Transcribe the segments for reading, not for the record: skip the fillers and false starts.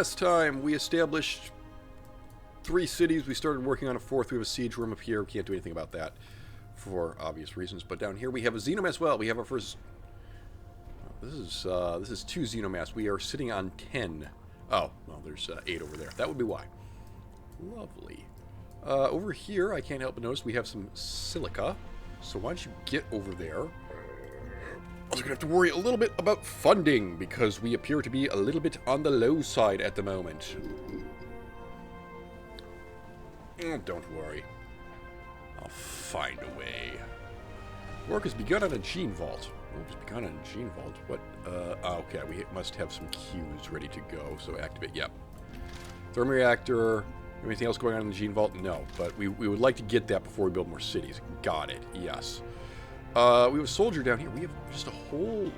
last time we established 3 cities. We started working on a 4th. We have a siege room up here. We can't do anything about that for obvious reasons. But down here we have a xenomass. Well, we have our first... This is 2 xenomass. We are sitting on 10. Oh, well, there's 8 over there. That would be why. Lovely. Over here, I can't help but notice we have some silica. So why don't you get over there? Also gonna have to worry a little bit about funding, because we appear to be a little bit on the low side at the moment. Don't worry. I'll find a way. Work has begun on a gene vault. Work has begun on a gene vault. What? Okay, we must have some cues ready to go, so activate. Yep. Thermoreactor. Anything else going on in the gene vault? No, but we would like to get that before we build more cities. Got it. Yes. We have a soldier down here. We have just a whole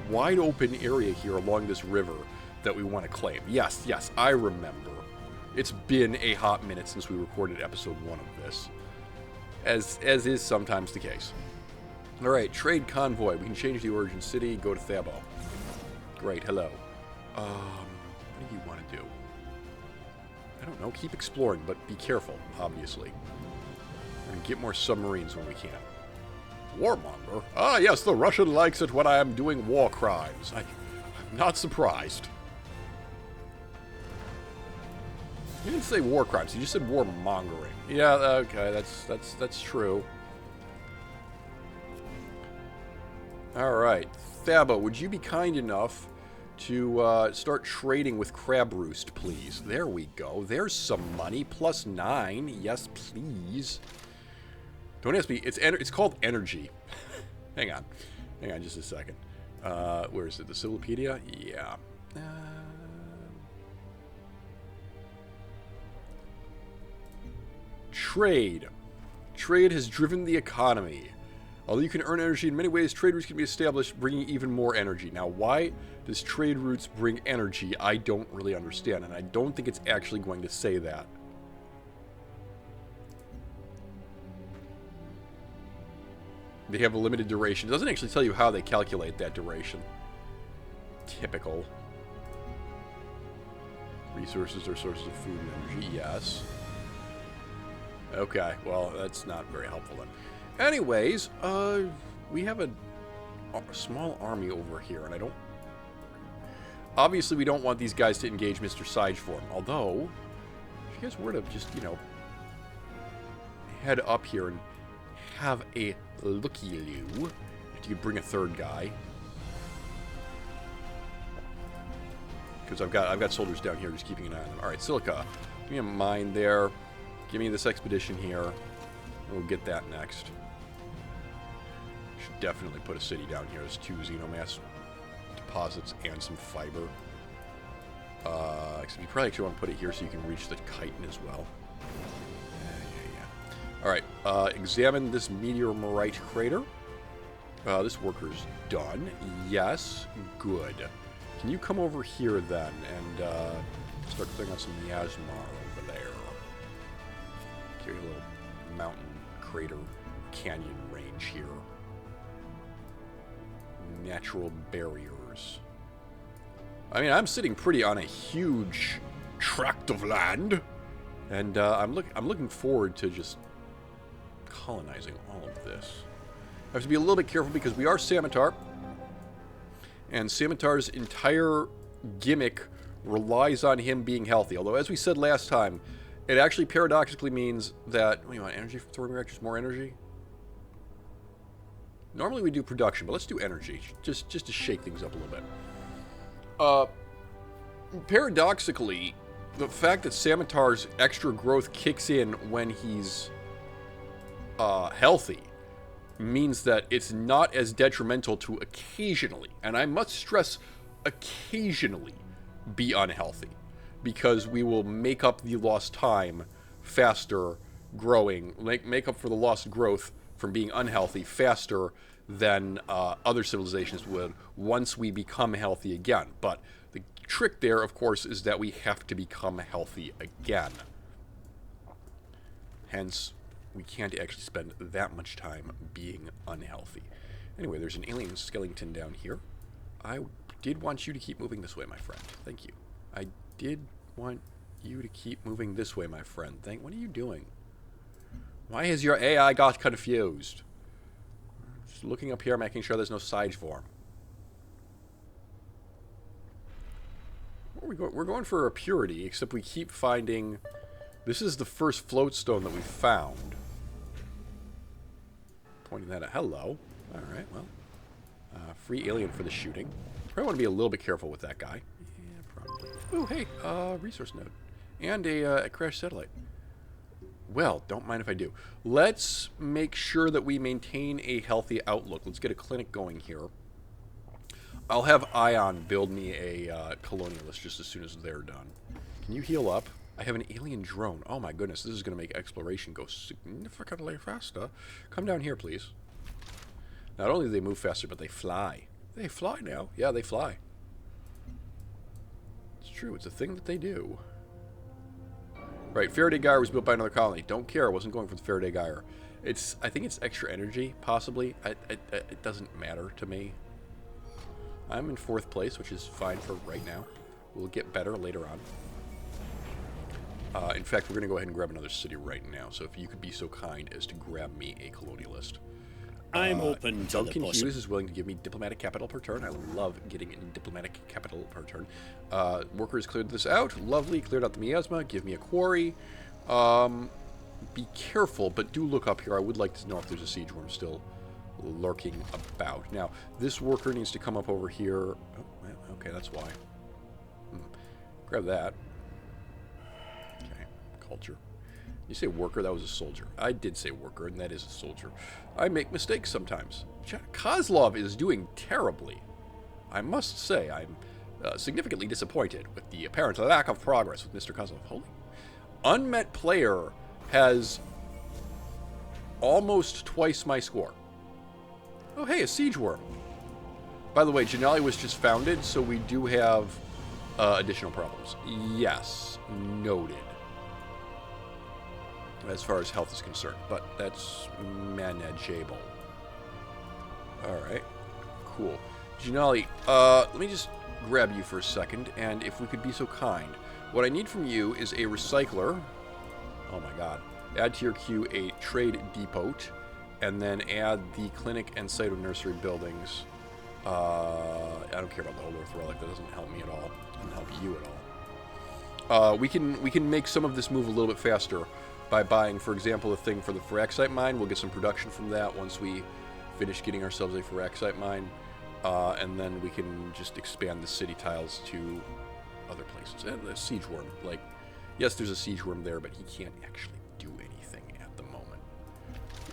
wide open area here along this river that we want to claim. Yes, yes, I remember. It's been a hot minute since we recorded episode 1 of this, as is sometimes the case. All right, trade convoy. We can change the origin city. Go to Thabo. Great. Hello. What do you want to do? I don't know. Keep exploring, but be careful. Obviously, we're gonna get more submarines when we can. Warmonger? Ah, yes, the Russian likes it when I am doing war crimes. I'm not surprised. You didn't say war crimes. You just said warmongering. Yeah, okay, that's true. All right, Thabo, would you be kind enough to start trading with Crab Roost, please? There we go. There's some money. +9. Yes, please. Don't ask me. It's called energy. Hang on just a second. Where is it? The Civilopedia? Yeah. Trade. Trade has driven the economy. Although you can earn energy in many ways, trade routes can be established, bringing even more energy. Now, why does trade routes bring energy? I don't really understand, and I don't think it's actually going to say that. They have a limited duration. It doesn't actually tell you how they calculate that duration. Typical. Resources are sources of food and energy. Yes. Okay. Well, that's not very helpful then. Anyways, we have a small army over here, and I don't... Obviously, we don't want these guys to engage Mr. Sigeform. Although, if you guys were to just, you know, head up here and have a looky-loo, if you could bring a 3rd guy, because I've got soldiers down here just keeping an eye on them. All right, Silica, give me a mine there. Give me this expedition here. We'll get that next. Should definitely put a city down here. There's 2 xenomass deposits and some fiber. You probably actually want to put it here so you can reach the chitin as well. Alright, examine this meteorite crater. This worker's done. Yes, good. Can you come over here then and start clearing out some miasma over there? Carry a little mountain crater canyon range here. Natural barriers. I mean, I'm sitting pretty on a huge tract of land, and I'm looking forward to just colonizing all of this. I have to be a little bit careful because we are Samotar, and Samotar's entire gimmick relies on him being healthy. Although, as we said last time, it actually paradoxically means that... What do you want, energy for thermal reactors? More energy? Normally we do production, but let's do energy, just to shake things up a little bit. Paradoxically, the fact that Samotar's extra growth kicks in when he's healthy means that it's not as detrimental to occasionally, and I must stress occasionally, be unhealthy, because we will make up the lost time faster growing, make up for the lost growth from being unhealthy faster than other civilizations would once we become healthy again. But the trick there, of course, is that we have to become healthy again. Hence, we can't actually spend that much time being unhealthy. Anyway, there's an alien skeleton down here. I did want you to keep moving this way, my friend. Thank you. I did want you to keep moving this way, my friend. What are you doing? Why has your AI got confused? Just looking up here, making sure there's no side form. Where are we going? We're going for a purity, except we keep finding... This is the first float stone that we found. Pointing that out. Hello. Alright, well. Free alien for the shooting. Probably want to be a little bit careful with that guy. Yeah, probably. Oh, hey, resource node. And a crashed satellite. Well, don't mind if I do. Let's make sure that we maintain a healthy outlook. Let's get a clinic going here. I'll have Ion build me a colonialist just as soon as they're done. Can you heal up? I have an alien drone. Oh my goodness, this is going to make exploration go significantly faster. Come down here, please. Not only do they move faster, but they fly. They fly now. Yeah, they fly. It's true. It's a thing that they do. Right, Faraday Gyre was built by another colony. Don't care. I wasn't going for the Faraday Gyre. I think it's extra energy, possibly. It doesn't matter to me. I'm in 4th place, which is fine for right now. We'll get better later on. In fact, we're going to go ahead and grab another city right now. So if you could be so kind as to grab me a colonialist. I'm open to Duncan the Hughes is willing to give me diplomatic capital per turn. I love getting diplomatic capital per turn. Workers cleared this out. Lovely. Cleared out the miasma. Give me a quarry. Be careful, but do look up here. I would like to know if there's a siege worm still lurking about. Now, this worker needs to come up over here. Oh, okay, that's why. Grab that. Okay, culture. You say worker, that was a soldier. I did say worker, and that is a soldier. I make mistakes sometimes. Kozlov is doing terribly. I must say, I'm significantly disappointed with the apparent lack of progress with Mr. Kozlov. Holy. Unmet player has almost twice my score. Oh, hey, a siege worm. By the way, Janali was just founded, so we do have additional problems. Yes, noted. As far as health is concerned, but that's manageable. Alright, cool. Janali, let me just grab you for a second, and if we could be so kind. What I need from you is a recycler. Oh my god. Add to your queue a trade depot, and then add the clinic and cyto nursery buildings. I don't care about the Old Earth Relic, that doesn't help me at all. It doesn't help you at all. We can make some of this move a little bit faster by buying, for example, a thing for the Phyrexite mine. We'll get some production from that once we finish getting ourselves a Phyrexite mine. And then we can just expand the city tiles to other places. And the siege worm, like, yes, there's a siege worm there, but he can't actually do anything at the moment,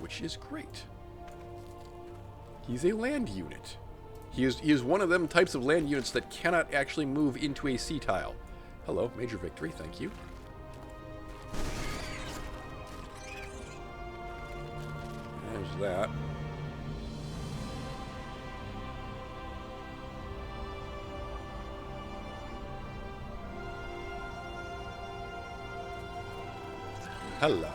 which is great. He's a land unit. He is one of them types of land units that cannot actually move into a sea tile. Hello, major victory, thank you. There's that. Hello.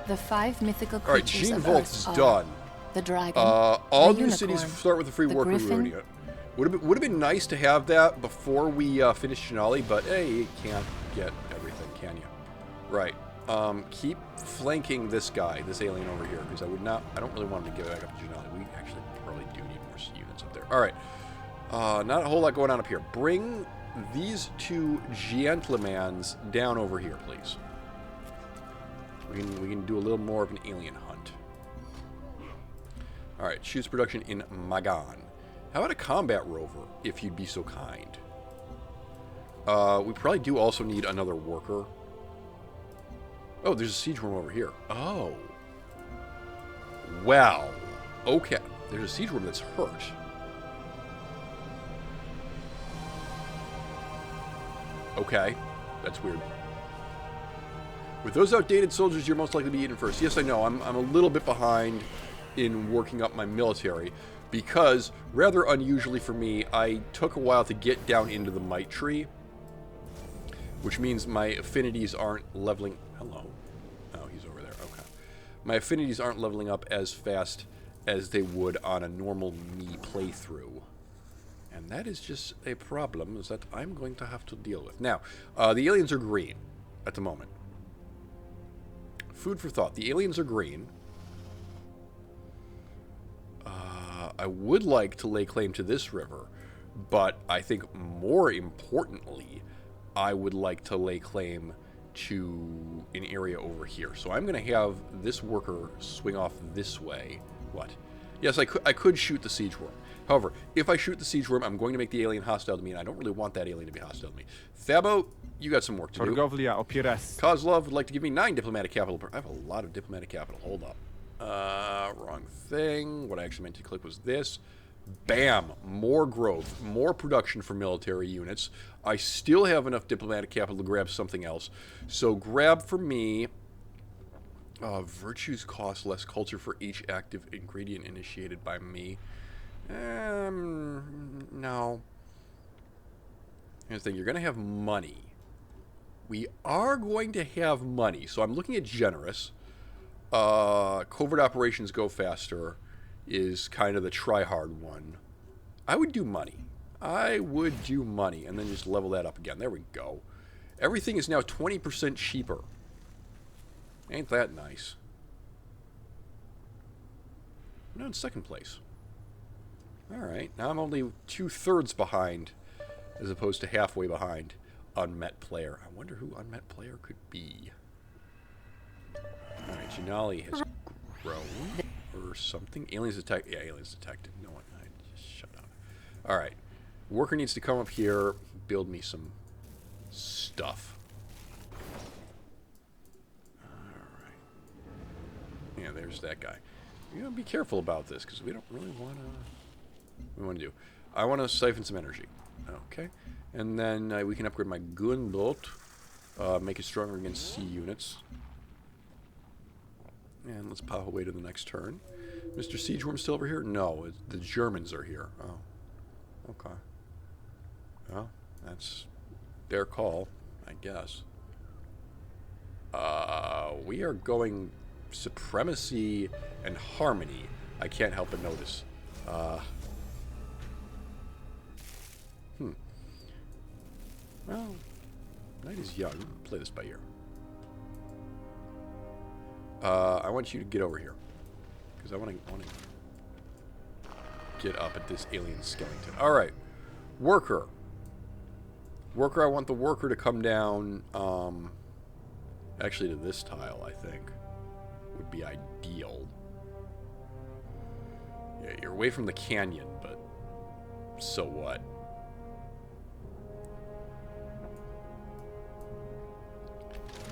The 5 mythical All right, creatures Gene of Vault's Earth done. The dragon, All the new cities unicorn, start with a free the worker griffin. rodeo. Would have been nice to have that before we finish Janali, but hey, you can't get everything, can you? Right. Keep flanking this guy, this alien over here, because I don't really want him to get back up to Janali. We actually probably do need more units up there. All right. Not a whole lot going on up here. Bring these 2 gentlemans down over here, please. We can do a little more of an alien hunt. All right, shoots production in Magan. How about a combat rover, if you'd be so kind? We probably do also need another worker. Oh, there's a siege worm over here. Oh. Well. Okay. There's a siege worm that's hurt. Okay. That's weird. With those outdated soldiers, you're most likely to be eaten first. Yes, I know. I'm a little bit behind in working up my military because, rather unusually for me, I took a while to get down into the might tree, which means my affinities aren't leveling... Hello. Oh, he's over there. Okay. My affinities aren't leveling up as fast as they would on a normal me playthrough. And that is just a problem that I'm going to have to deal with. Now, the aliens are green at the moment. Food for thought. The aliens are green. I would like to lay claim to this river, but I think more importantly, I would like to lay claim to an area over here. So I'm going to have this worker swing off this way. What? Yes, I could shoot the siege worm. However, if I shoot the siege worm, I'm going to make the alien hostile to me, and I don't really want that alien to be hostile to me. Thabo, you got some work to do. Kozlov would like to give me 9 diplomatic capital. I have a lot of diplomatic capital. Hold up. Wrong thing. What I actually meant to click was this. Bam! More growth, more production for military units. I still have enough diplomatic capital to grab something else. So grab for me... virtues cost less culture for each active ingredient initiated by me. No. Here's the thing. You're going to have money. We are going to have money. So I'm looking at generous. Covert operations go faster is kind of the try-hard one. I would do money. I would do money and then just level that up again. There we go. Everything is now 20% cheaper. Ain't that nice? I'm now in second place. Alright, now I'm only 2/3 behind as opposed to halfway behind Unmet Player. I wonder who Unmet Player could be. Alright, Janali has grown or something. Aliens detected. Yeah, aliens detected. No one. Just shut up. Alright. Worker needs to come up here, build me some stuff. Alright. Yeah, there's that guy. You gotta be careful about this, because we don't really want to... We want to do. I want to siphon some energy. Okay. And then we can upgrade my Gunbolt. Make it stronger against sea units. And let's pop away to the next turn. Mr. Siegeworm still over here? No, the Germans are here. Oh. Okay. Well, that's their call, I guess. We are going supremacy and harmony. I can't help but notice. Well, night is young. Play this by ear. I want you to get over here. Because I want to get up at this alien skeleton. Alright. Worker. Worker, I want the worker to come down, actually to this tile, I think. Would be ideal. Yeah, you're away from the canyon, but so what?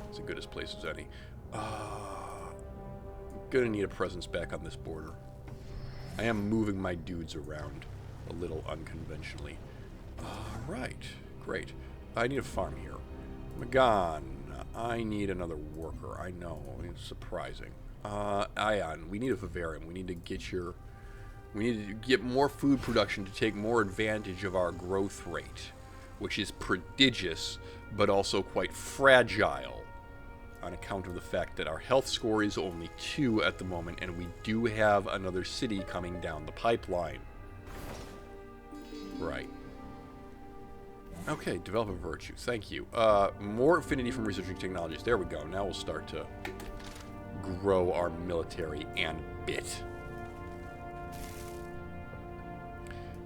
It's as good as place as any. Gonna need a presence back on this border. I am moving my dudes around a little unconventionally. Right. Great. I need a farm here. Magan. I need another worker. I know. It's surprising. Ion. We need a vivarium. We need to get your... We need to get more food production to take more advantage of our growth rate, which is prodigious, but also quite fragile on account of the fact that our health score is only 2 at the moment, and we do have another city coming down the pipeline. Right. Okay, develop a virtue. Thank you. More affinity from researching technologies. There we go. Now we'll start to grow our military and bit.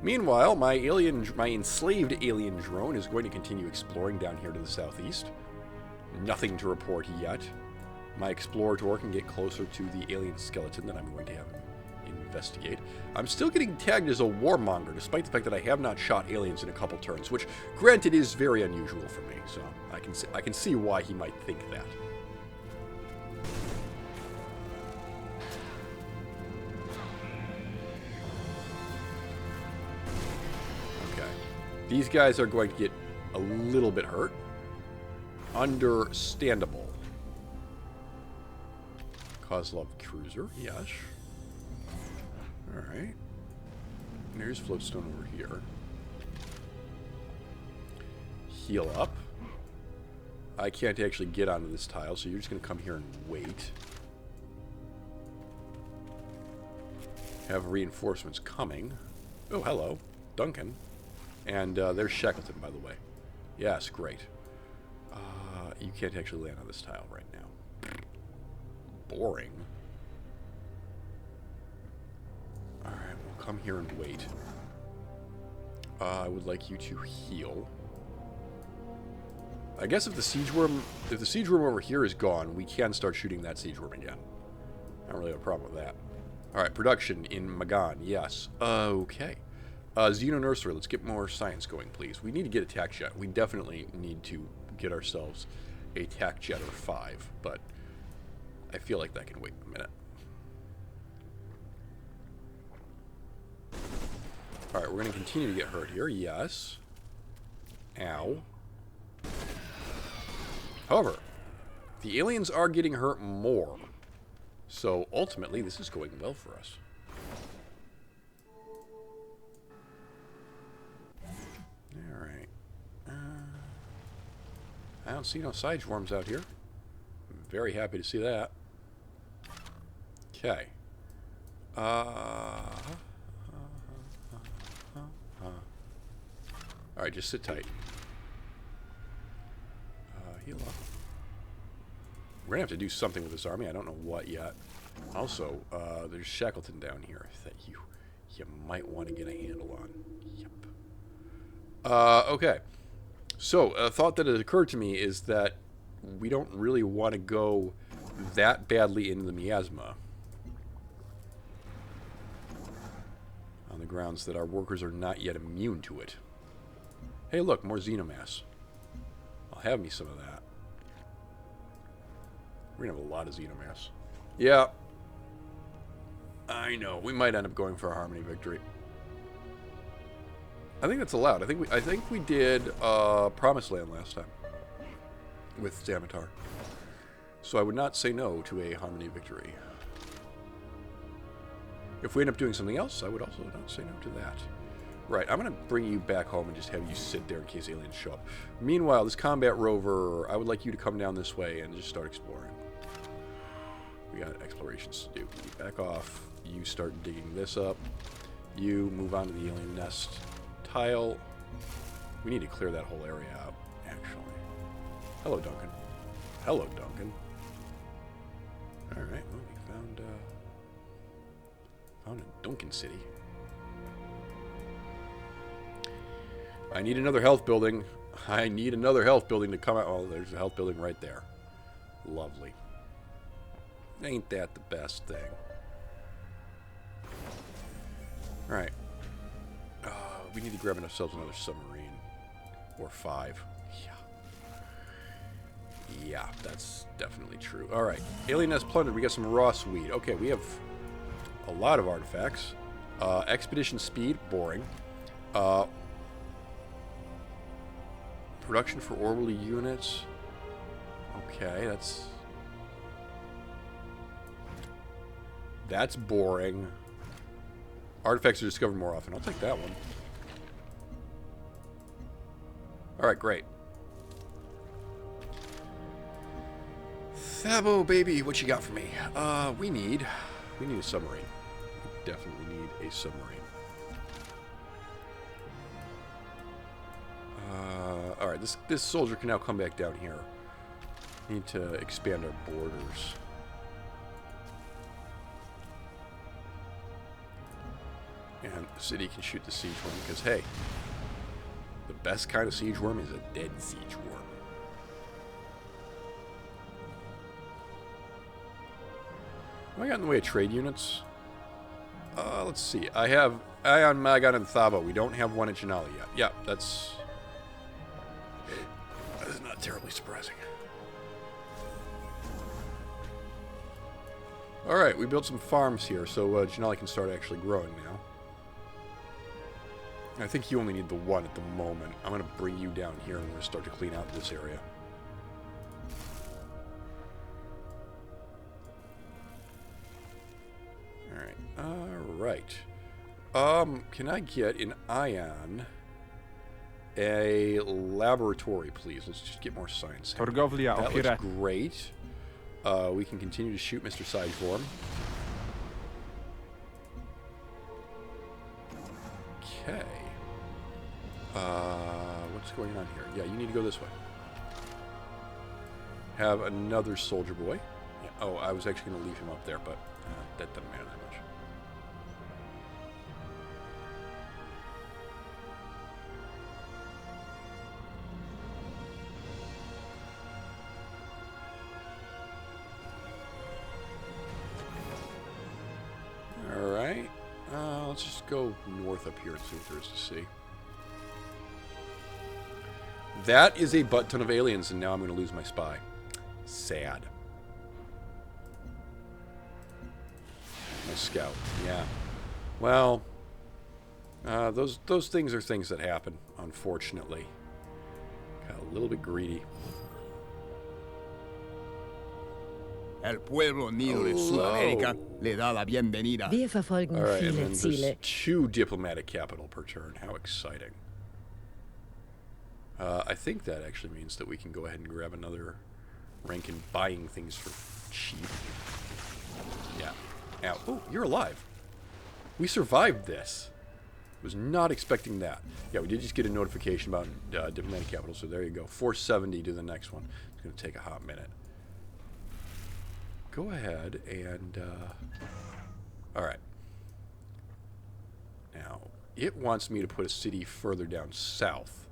Meanwhile, my enslaved alien drone is going to continue exploring down here to the southeast. Nothing to report yet. My explorator can get closer to the alien skeleton that I'm going to have investigate. I'm still getting tagged as a warmonger, despite the fact that I have not shot aliens in a couple turns, which, granted, is very unusual for me. So I can see why he might think that. Okay, these guys are going to get a little bit hurt. Understandable. Kozlov cruiser, yes. Alright. There's floatstone over here. Heal up. I can't actually get onto this tile, so you're just going to come here and wait. have reinforcements coming. Oh, hello. Duncan. And there's Shackleton, by the way. Yes, great. You can't actually land on this tile right now. Boring. Alright, we'll come here and wait. I would like you to heal. I guess if the siege worm over here is gone, we can start shooting that siege worm again. I don't really have a problem with that. Alright, production in Magan, yes. Okay. Xeno Nursery, let's get more science going, please. We need to get a tac jet. We definitely need to get ourselves a tac jet or 5, but I feel like that can wait a minute. Alright, we're going to continue to get hurt here, yes. Ow. However, the aliens are getting hurt more. So, ultimately, this is going well for us. Alright. I don't see no siege worms out here. I'm very happy to see that. Okay. Alright, just sit tight. Heal up. We're going to have to do something with this army. I don't know what yet. Also, there's Shackleton down here that you might want to get a handle on. Yep. Okay. So, a thought that has occurred to me is that we don't really want to go that badly into the miasma. On the grounds that our workers are not yet immune to it. Hey, look, more xenomass. I'll have me some of that. We're going to have a lot of xenomass. Yeah. I know. We might end up going for a Harmony victory. I think that's allowed. I think we did Promised Land last time. With Zamatar. So I would not say no to a Harmony victory. If we end up doing something else, I would also not say no to that. Right, I'm going to bring you back home and just have you sit there in case aliens show up. Meanwhile, this combat rover, I would like you to come down this way and just start exploring. We got explorations to do. You back off. You start digging this up. You move on to the alien nest tile. We need to clear that whole area out, actually. Hello, Duncan. Hello, Duncan. Alright, well, we found a Duncan city. I need another health building. I need another health building to come out. Oh, there's a health building right there. Lovely. Ain't that the best thing? Alright. We need to grab ourselves another submarine. Or 5. Yeah. Yeah, that's definitely true. Alright. Alien nest plundered. We got some raw weed. Okay, we have a lot of artifacts. Expedition speed. Boring. Production for orbital units. Okay, that's boring. Artifacts are discovered more often. I'll take that one. Alright, great. Thabo, baby, what you got for me? We need a submarine. We definitely need a submarine. Alright, this soldier can now come back down here. We need to expand our borders. And the city can shoot the siege worm because, hey, the best kind of siege worm is a dead siege worm. Have I got in the way of trade units? Let's see. I have Ion, Magan, and Thaba. We don't have one at Janali yet. Yeah, that is not terribly surprising. Alright, we built some farms here, so Janali can start actually growing now. I think you only need the one at the moment. I'm going to bring you down here and we're going to start to clean out this area. Alright. Can I get in Ion a laboratory, please? Let's just get more science. That looks great. We can continue to shoot Mr. Sideform. Okay. What's going on here? Yeah, you need to go this way. Have another soldier boy. Yeah. Oh, I was actually going to leave him up there, but that doesn't matter that much. Alright. Let's just go north up here and see what there is to see. That is a butt ton of aliens, and now I'm going to lose my spy. Sad. My scout. Yeah. Well, those things are things that happen, unfortunately. Got a little bit greedy. El pueblo unido de Sudamérica le da la bienvenida. Wir verfolgen All right, and viele then there's Ziele. 2 diplomatic capital per turn. How exciting. I think that actually means that we can go ahead and grab another rank in buying things for cheap. Yeah. Ow. Oh, you're alive. We survived this. Was not expecting that. Yeah, we did just get a notification about diplomatic capital, so there you go. 470 to the next one. It's going to take a hot minute. Go ahead and... Alright. Now, it wants me to put a city further down south.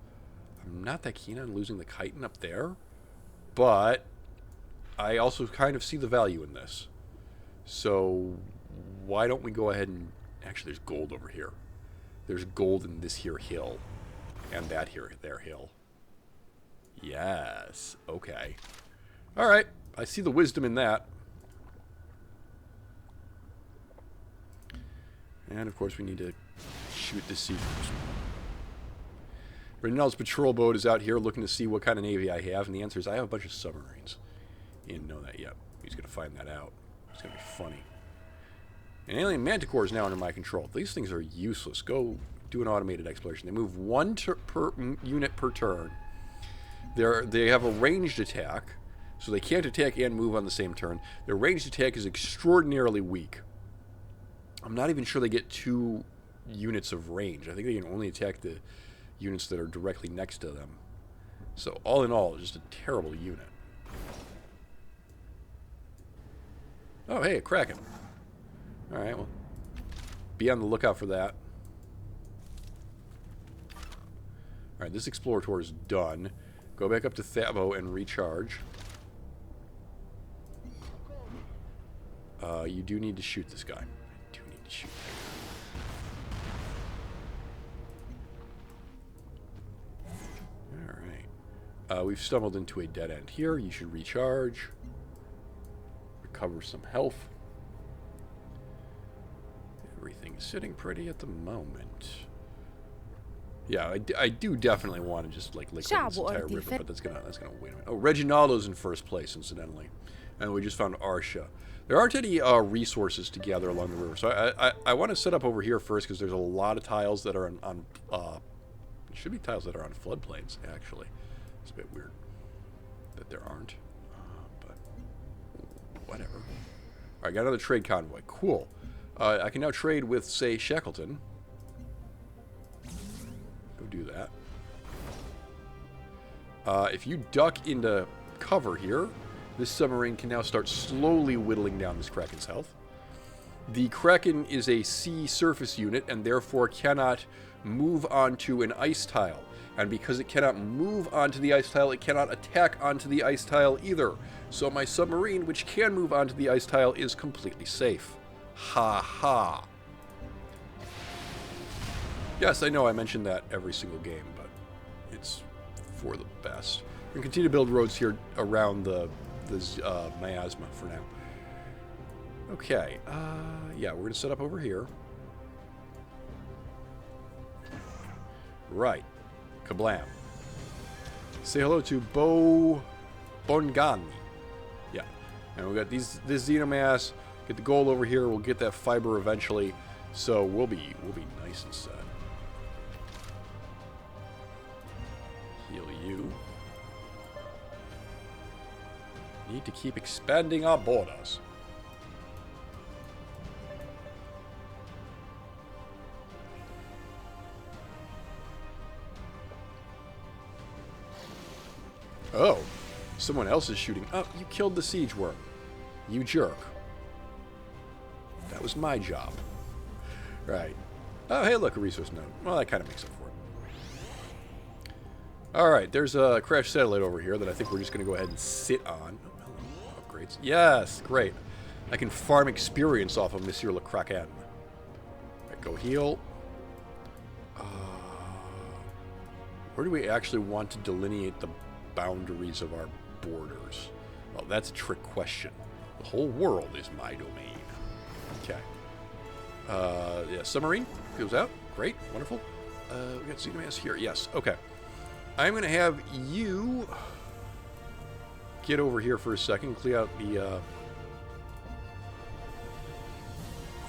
I'm not that keen on losing the chitin up there, but I also kind of see the value in this. So, why don't we go ahead and... Actually, there's gold over here. There's gold in this here hill. And that there hill. Yes. Okay. Alright. I see the wisdom in that. And, of course, we need to shoot the seekers. Reynald's patrol boat is out here looking to see what kind of navy I have. And the answer is I have a bunch of submarines. He didn't know that yet. He's going to find that out. It's going to be funny. An alien manticore is now under my control. These things are useless. Go do an automated exploration. They move 1 unit per turn. They have a ranged attack, so they can't attack and move on the same turn. Their ranged attack is extraordinarily weak. I'm not even sure they get 2 units of range. I think they can only attack the units that are directly next to them. So all in all, just a terrible unit. Oh, hey, a Kraken. Alright, well, be on the lookout for that. Alright, this Explorator is done. Go back up to Thabo and recharge. You do need to shoot this guy. I do need to shoot that guy. Alright. We've stumbled into a dead end here. You should recharge. Recover some health. Everything's sitting pretty at the moment. Yeah, I do definitely want to just like liquid this entire river, but that's gonna wait a minute. Oh, Reginaldo's in first place, incidentally, and we just found Arsha. There aren't any resources to gather along the river, so I want to set up over here first because there's a lot of tiles that are on it should be tiles that are on floodplains. Actually, it's a bit weird that there aren't, but whatever. All right, got another trade convoy. Cool. I can now trade with, say, Shackleton. Go do that. If you duck into cover here, this submarine can now start slowly whittling down this Kraken's health. The Kraken is a sea surface unit and therefore cannot move onto an ice tile. And because it cannot move onto the ice tile, it cannot attack onto the ice tile either. So my submarine, which can move onto the ice tile, is completely safe. Ha ha. Yes, I know I mentioned that every single game, but it's for the best. We can continue to build roads here around the miasma for now. Okay, yeah, we're going to set up over here. Right. Kablam. Say hello to Bongani. Yeah. And we got this Xenomass. Get the gold over here. We'll get that fiber eventually. So we'll be nice and set. Heal you. Need to keep expanding our borders. Oh, someone else is shooting. Oh, you killed the siege worm. You jerk. That was my job. Right. Oh, hey, look, a resource node. Well, that kind of makes up for it. Alright, there's a crash satellite over here that I think we're just going to go ahead and sit on. Oh, upgrades. Yes, great. I can farm experience off of Monsieur Le Kraken. Right, go heal. Where do we actually want to delineate the boundaries of our borders? Well, that's a trick question. The whole world is my domain. Okay. Yeah, submarine goes out. Great, wonderful. We got Xenomass here. Yes, okay. I'm going to have you get over here for a second, clear out the all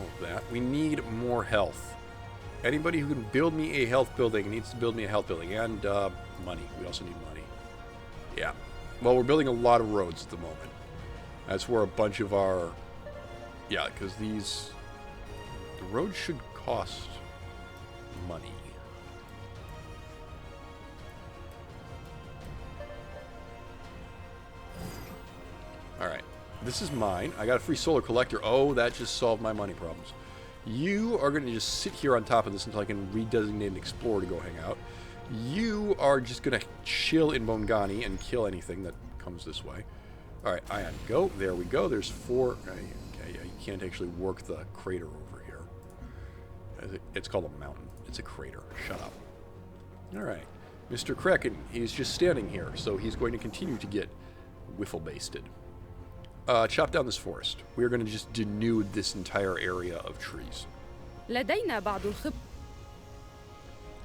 of that. We need more health. Anybody who can build me a health building needs to build me a health building. And money. We also need money. Yeah. Well, we're building a lot of roads at the moment. That's where a bunch of our... Yeah, because these... The roads should cost money. Alright. This is mine. I got a free solar collector. Oh, that just solved my money problems. You are going to just sit here on top of this until I can redesignate an explorer to go hang out. You are just going to chill in Bongani and kill anything that comes this way. Alright, Ion, go. There we go. There's 4... Okay, yeah, you can't actually work the crater over here. It's called a mountain. It's a crater. Shut up. Alright. Mr. Kraken, he's just standing here, so he's going to continue to get wiffle-basted. Chop down this forest. We're going to just denude this entire area of trees. لدينا بعض الخبرة.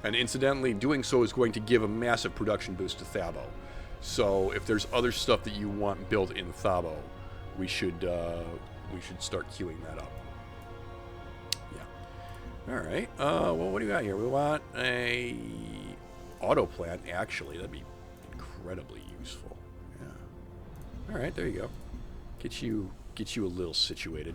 And incidentally, doing so is going to give a massive production boost to Thabo. So if there's other stuff that you want built in Thabo, we should start queuing that up. Yeah. All right. Well, what do we got here? We want a auto plant. Actually, that'd be incredibly useful. Yeah. All right. There you go. Get you a little situated.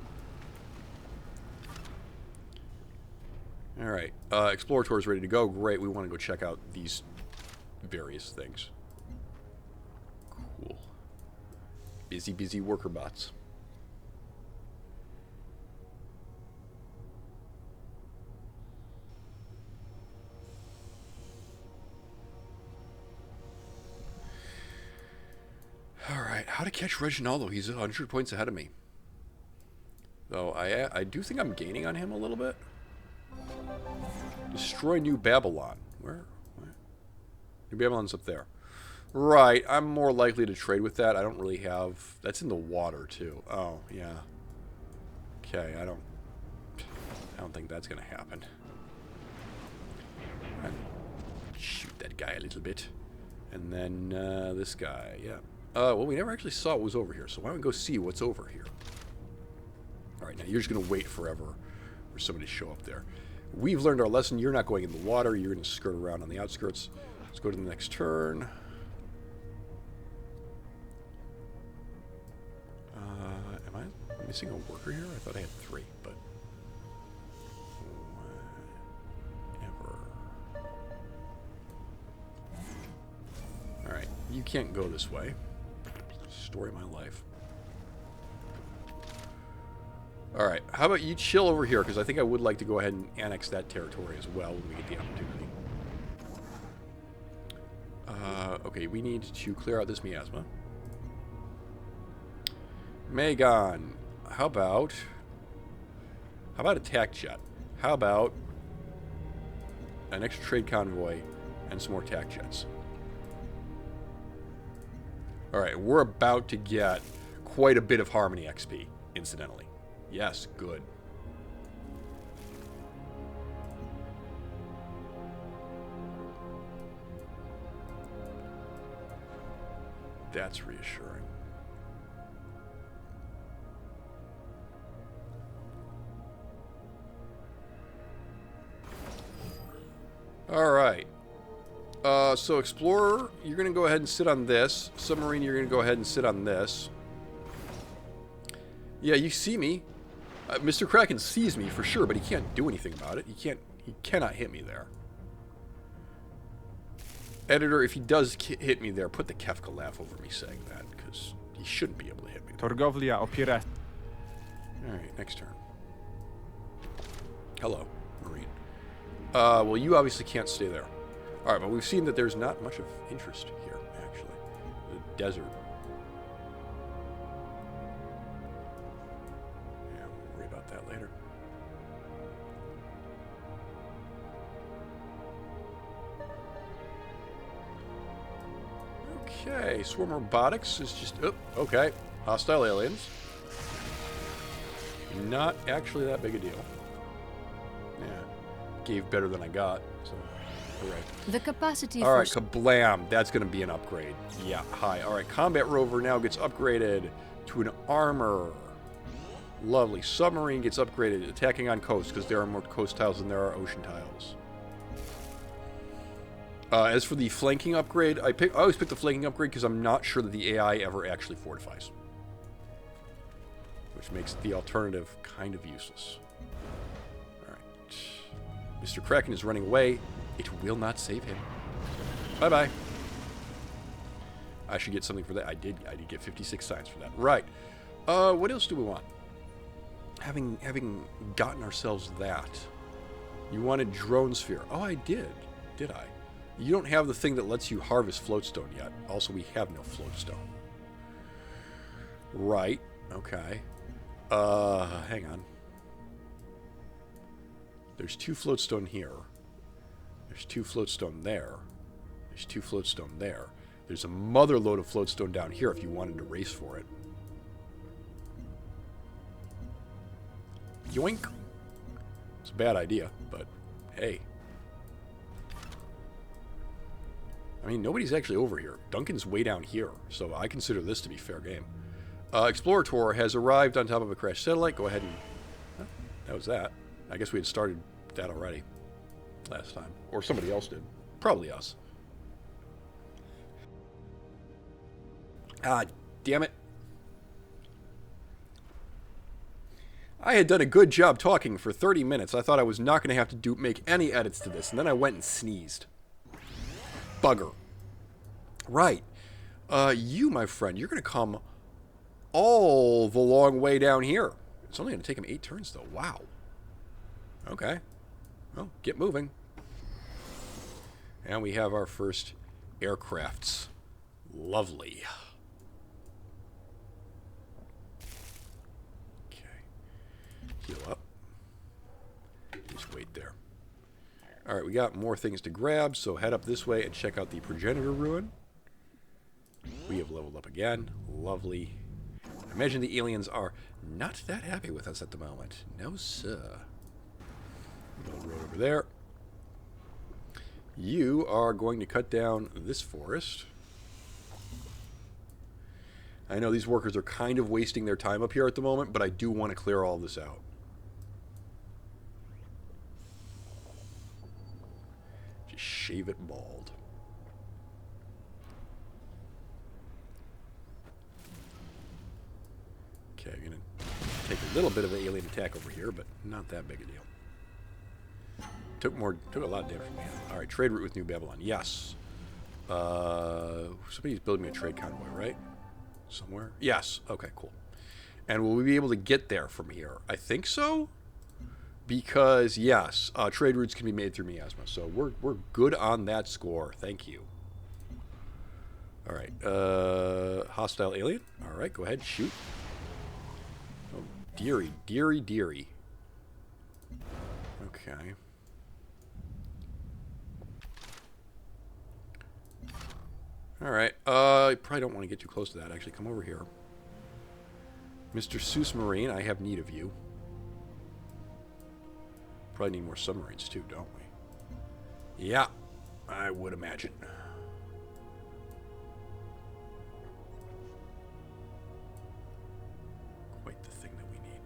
All right, Explorator is ready to go. Great, we want to go check out these various things. Cool. Busy worker bots. Alright, how to catch Reginaldo. He's 100 points ahead of me. Though, I do think I'm gaining on him a little bit. Destroy New Babylon. Where? New Babylon's up there. Right, I'm more likely to trade with that. I don't really have... That's in the water, too. Oh, yeah. Okay, I don't think that's going to happen. Right. Shoot that guy a little bit. And then, this guy, yeah. Well, we never actually saw what was over here, so why don't we go see what's over here? Alright, now you're just going to wait forever for somebody to show up there. We've learned our lesson. You're not going in the water. You're going to skirt around on the outskirts. Let's go to the next turn. Am I missing a worker here? I thought I had 3, but... Whatever. Alright, you can't go this way. Story of my life. Alright, how about you chill over here, because I think I would like to go ahead and annex that territory as well when we get the opportunity. Okay, we need to clear out this miasma. Megan, how about attack jet? How about an extra trade convoy and some more attack jets? Alright, we're about to get quite a bit of Harmony XP, incidentally. Yes, good. That's reassuring. Alright. So Explorer, you're going to go ahead and sit on this. Submarine, you're going to go ahead and sit on this. Yeah, you see me. Mr. Kraken sees me for sure, but he can't do anything about it. He cannot hit me there. Editor, if he does hit me there, put the Kefka laugh over me saying that, because he shouldn't be able to hit me. Torgovlia opierać. Alright, next turn. Hello, Marine. Well, you obviously can't stay there. Alright, but we've seen that there's not much of interest here, actually. The desert. Yeah, we'll worry about that later. Okay, Swarm Robotics is just... Oh, okay. Hostile aliens. Not actually that big a deal. Yeah. Gave better than I got, so... Hooray. The capacity Alright, for... kablam. That's going to be an upgrade. Yeah, hi. Alright, Combat Rover now gets upgraded to an armor. Lovely. Submarine gets upgraded, attacking on coast, because there are more coast tiles than there are ocean tiles. As for the flanking upgrade, I always pick the flanking upgrade because I'm not sure that the AI ever actually fortifies. Which makes the alternative kind of useless. Alright. Mr. Kraken is running away. It will not save him. Bye-bye. I should get something for that. I did get 56 signs for that. Right. What else do we want? Having gotten ourselves that. You wanted Drone Sphere. Oh, I did. Did I? You don't have the thing that lets you harvest floatstone yet. Also, we have no floatstone. Right. Okay. Hang on. There's 2 floatstone here. There's 2 floatstone there. There's 2 floatstone there. There's a mother load of floatstone down here if you wanted to race for it. Yoink. It's a bad idea, but hey. I mean, nobody's actually over here. Duncan's way down here, so I consider this to be fair game. Explorator has arrived on top of a crashed satellite. Go ahead and... Huh, that was that. I guess we had started that already last time. Or somebody else did. Probably us. Ah, damn it. I had done a good job talking for 30 minutes. I thought I was not going to have to make any edits to this, and then I went and sneezed. Bugger. Right. You, my friend, you're going to come all the long way down here. It's only going to take him 8 turns, though. Wow. Okay. Well, get moving. And we have our first aircrafts. Lovely. Okay. Heal up. Just wait there. Alright, we got more things to grab, so head up this way and check out the Progenitor Ruin. We have leveled up again. Lovely. I imagine the aliens are not that happy with us at the moment. No, sir. Little road over there. You are going to cut down this forest. I know these workers are kind of wasting their time up here at the moment, but I do want to clear all this out. Just shave it bald. Okay, I'm going to take a little bit of an alien attack over here, but not that big a deal. Took a lot of damage from me. Alright, trade route with New Babylon. Yes. Somebody's building me a trade convoy, right? Somewhere? Yes. Okay, cool. And will we be able to get there from here? I think so. Because, yes, trade routes can be made through Miasma. So we're good on that score. Thank you. Alright. Hostile alien. Alright, go ahead. Shoot. Oh, dearie. Dearie, dearie. Okay. Alright, I probably don't want to get too close to that. Actually, come over here. Mr. Seuss Marine, I have need of you. Probably need more submarines too, don't we? Yeah, I would imagine. Quite the thing that we need.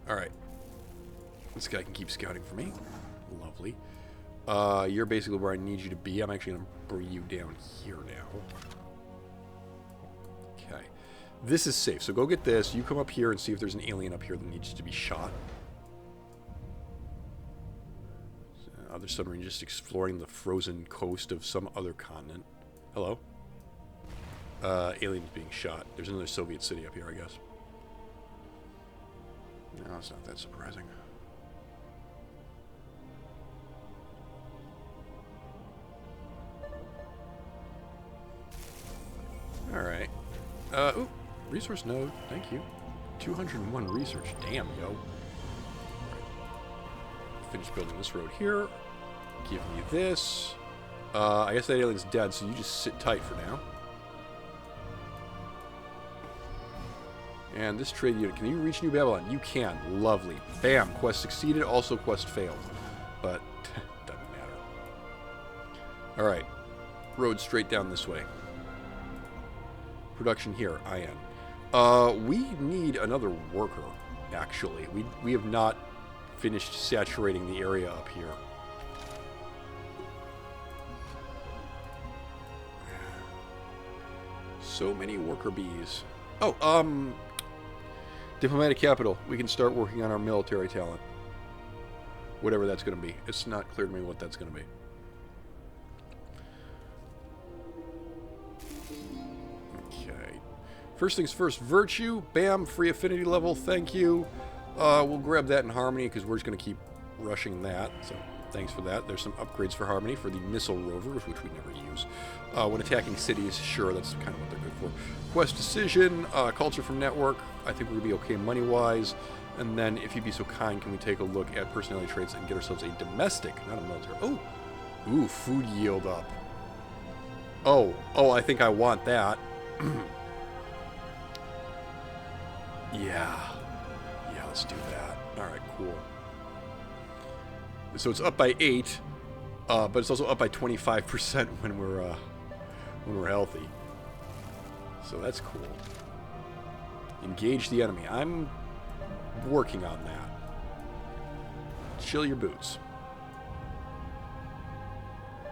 Alright. This guy can keep scouting for me. Lovely. You're basically where I need you to be. I'm actually going to bring you down here now. Okay. This is safe. So go get this. You come up here and see if there's an alien up here that needs to be shot. Other submarine just exploring the frozen coast of some other continent. Hello? Aliens being shot. There's another Soviet city up here, I guess. No, it's not that surprising. Alright. Ooh. Resource node. Thank you. 201 research. Damn, yo. Finish building this road here. Give me this. I guess that alien's dead, so you just sit tight for now. And this trade unit, can you reach New Babylon? You can. Lovely. Bam. Quest succeeded. Also, quest failed. But, doesn't matter. Alright. Road straight down this way. Production here. IN. We need another worker, actually. We have not finished saturating the area up here. So many worker bees. Oh, diplomatic capital. We can start working on our military talent. Whatever that's going to be. It's not clear to me what that's going to be. Okay. First things first, virtue. Bam, free affinity level. Thank you. We'll grab that in harmony because we're just going to keep rushing that. So thanks for that. There's some upgrades for harmony for the missile rovers, which we never use. When attacking cities, sure, that's kind of what they're good for. Quest decision, culture from network. I think we're going to be okay money-wise. And then, if you'd be so kind, can we take a look at personality traits and get ourselves a domestic, not a military. Oh! Ooh, food yield up. Oh, I think I want that. Yeah, let's do that. Alright, cool. So it's up by 8, but it's also up by 25% when we're healthy. So that's cool. Engage the enemy. I'm working on that. Chill your boots.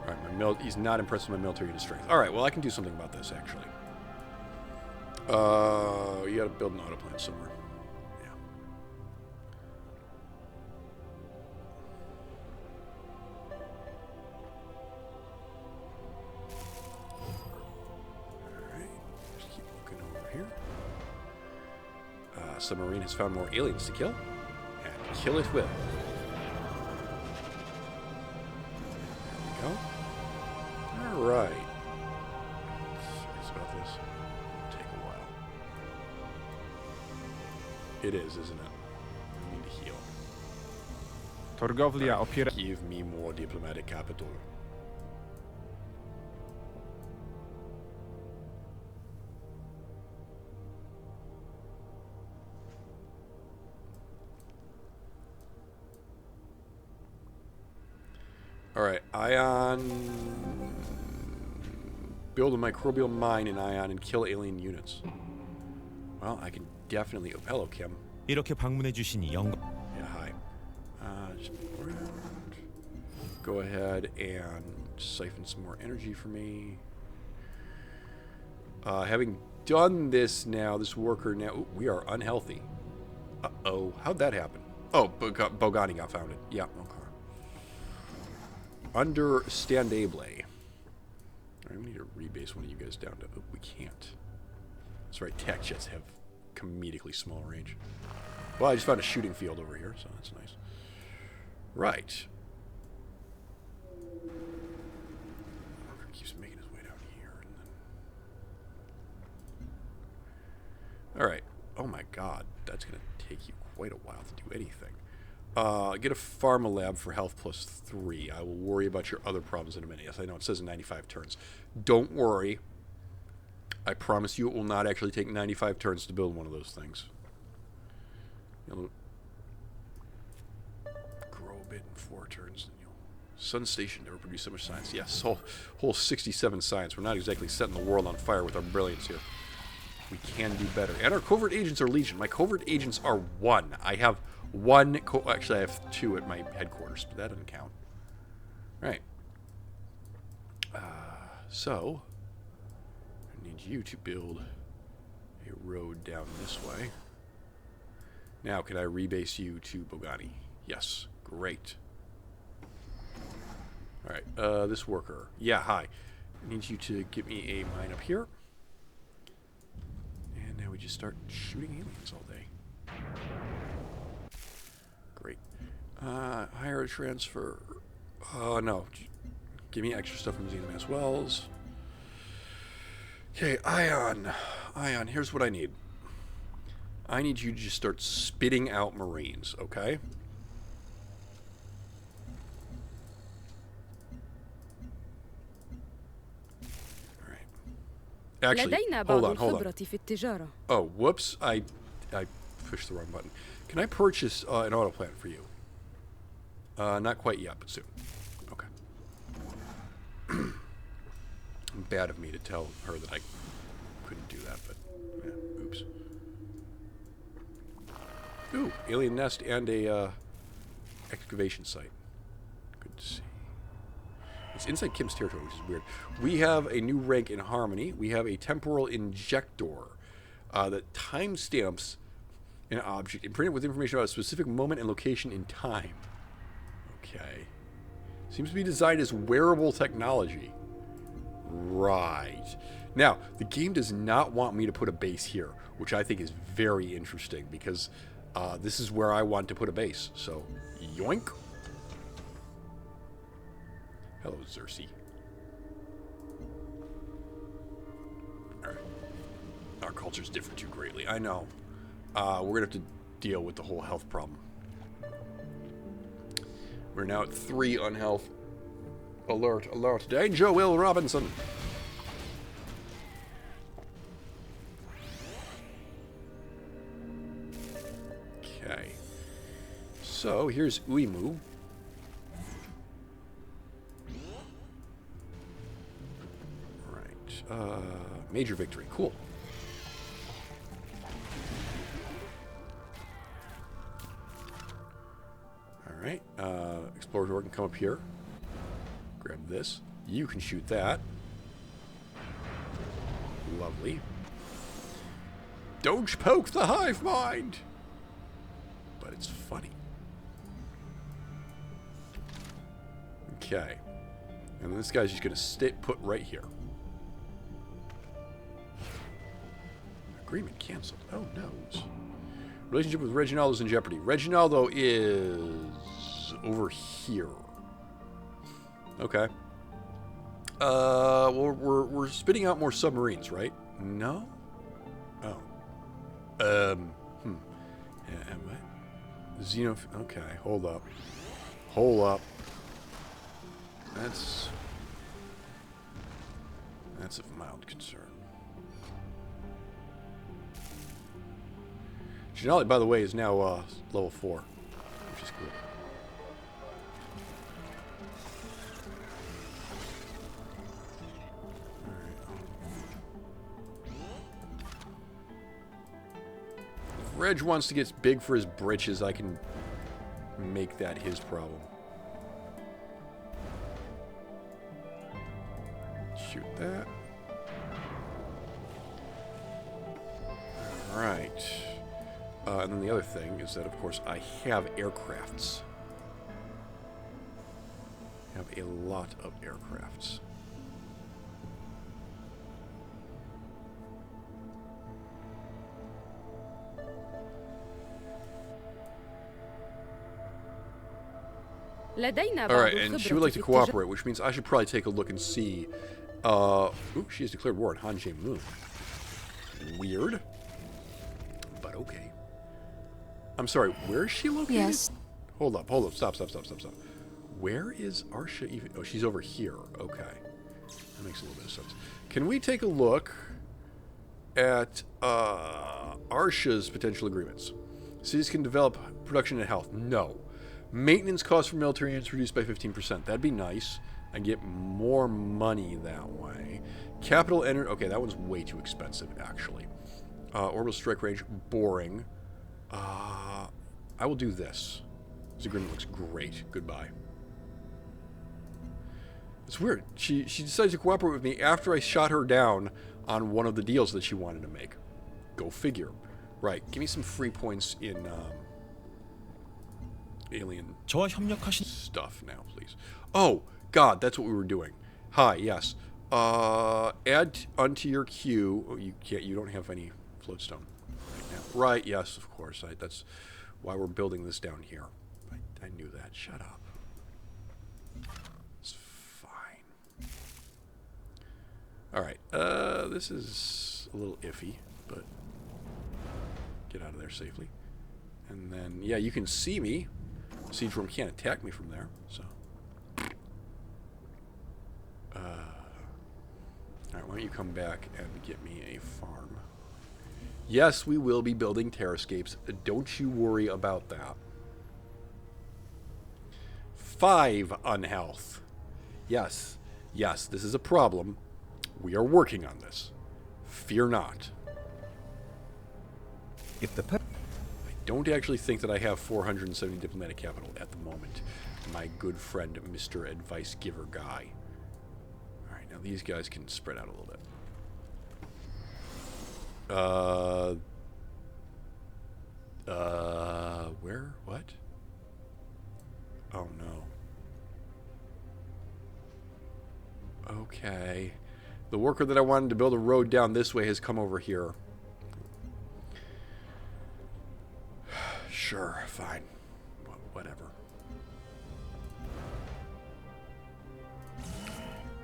Alright, he's not impressed with my military unit strength. Alright, well I can do something about this actually. You gotta build an autoplant somewhere. Yeah. Alright, just keep looking over here. Submarine has found more aliens to kill. And kill it will. There we go. Alright. Serious about this. Take a while. It is, isn't it? We need to heal. Torgovlia opiera... Give me more diplomatic capital. Alright, Ion... Build a microbial mine in Ion and kill alien units. Well, I can definitely... Oh, hello, Kim. 이렇게 방문해 주시니 영광. Yeah, hi. Just move around. Go ahead and siphon some more energy for me. Having done this now, this worker now... Ooh, we are unhealthy. Uh-oh. How'd that happen? Oh, Bogani got founded. Yeah, okay. Understandable. Alright, we need to rebase one of you guys down to... Oh, we can't. That's right, tac jets have comedically small range. Well, I just found a shooting field over here, so that's nice. Right. Keeps making his way down here. And then... Alright. Oh my god, that's going to take you quite a while to do anything. Get a pharma lab for health plus 3. I will worry about your other problems in a minute. Yes, I know it says 95 turns. Don't worry. I promise you it will not actually take 95 turns to build one of those things. You'll grow a bit in 4 turns. And you'll... Sun Station never produced so much science. Yes, whole 67 science. We're not exactly setting the world on fire with our brilliance here. We can do better. And our covert agents are legion. My covert agents are 1. I have 1... Actually, I have 2 at my headquarters, but that doesn't count. Right. So... I need you to build a road down this way. Now, can I rebase you to Bogani? Yes. Great. Alright, this worker. Yeah, hi. I need you to get me a mine up here. And now we just start shooting aliens all day. Great. Hire a transfer. No. Give me extra stuff from Xena Mass Wells. Okay, Ion. Ion, here's what I need. I need you to just start spitting out Marines, okay? Alright. Actually, لدينا hold بعض on, hold on. الخبرة في التجارة. Oh, whoops. I pushed the wrong button. Can I purchase an auto plant for you? Not quite yet, but soon. Okay. Bad of me to tell her that I couldn't do that, but yeah, oops. Ooh, alien nest and a excavation site. Good to see. It's inside Kim's territory, which is weird. We have a new rank in Harmony. We have a temporal injector that timestamps an object imprinted with information about a specific moment and location in time. Okay. Seems to be designed as wearable technology. Right. Now, the game does not want me to put a base here, which I think is very interesting because this is where I want to put a base. So, yoink. Hello, Xerxes. Alright. Our culture's different too greatly. I know. We're going to have to deal with the whole health problem. We're now at 3 on health. Alert, alert. Danger, Will Robinson. Okay. So, here's Uimu. Right. Major victory. Cool. Alright. Explorator can come up here. Grab this. You can shoot that. Lovely. Don't poke the hive mind! But it's funny. Okay. And this guy's just going to stay put right here. Agreement canceled. Oh, no. Relationship with Reginaldo is in jeopardy. Reginaldo is over here. Okay. Well, we're spitting out more submarines, right? No? Oh. Yeah, what? Okay, hold up. Hold up. That's of mild concern. Janali, by the way, is now level 4, which is cool. If Reg wants to get big for his britches, I can make that his problem. Shoot that. Alright. And then the other thing is that, of course, I have aircrafts. I have a lot of aircrafts. لدينا بعض Alright, and she would like to الخبرة في التجارة. cooperate, which means I should probably take a look and see. Ooh, she has declared war on Han Jae-moon. Weird. But okay. I'm sorry, where is she located? Yes. Hold up, stop. Where is Arsha even? Oh, she's over here. Okay. That makes a little bit of sense. Can we take a look at Arsha's potential agreements? Cities can develop production and health. No. Maintenance costs for military units reduced by 15%. That'd be nice. I get more money that way. Capital energy. Okay, that one's way too expensive, actually. Orbital strike range. Boring. I will do this. This agreement looks great. Goodbye. It's weird. She decided to cooperate with me after I shot her down on one of the deals that she wanted to make. Go figure. Right. Give me some free points in alien 저와 협력하신 stuff now, please. Oh, God, that's what we were doing. Hi, yes. Add onto your queue. Oh, you can't. You don't have any floatstone right now. Right? Yes, of course. That's why we're building this down here. I knew that. Shut up. It's fine. All right. This is a little iffy, but get out of there safely. And then, yeah, you can see me. Siege Worm can't attack me from there, so. Alright, why don't you come back and get me a farm? Yes, we will be building terrascapes. Don't you worry about that. 5 unhealth. Yes. Yes, this is a problem. We are working on this. Fear not. If the I don't actually think that I have 470 diplomatic capital at the moment. My good friend, Mr. Advice Giver Guy. Alright, now these guys can spread out a little bit. Where? What? Oh, no. Okay. The worker that I wanted to build a road down this way has come over here. Sure, fine. Whatever.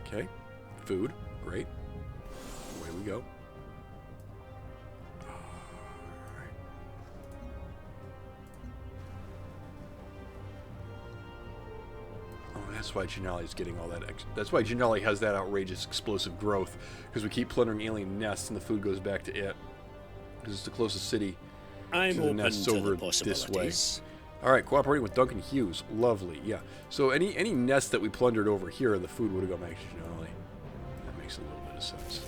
Okay. Food. Great. Away we go. Alright. Oh, that's why Janali is getting all that. That's why Janali has that outrageous explosive growth. Because we keep plundering alien nests and the food goes back to it. Because it's the closest city. I'm To the open nests to over the this possibilities. All right, cooperating with Duncan Hughes. Lovely, yeah. So any nest that we plundered over here, the food would have gone back to Janali. That makes a little bit of sense.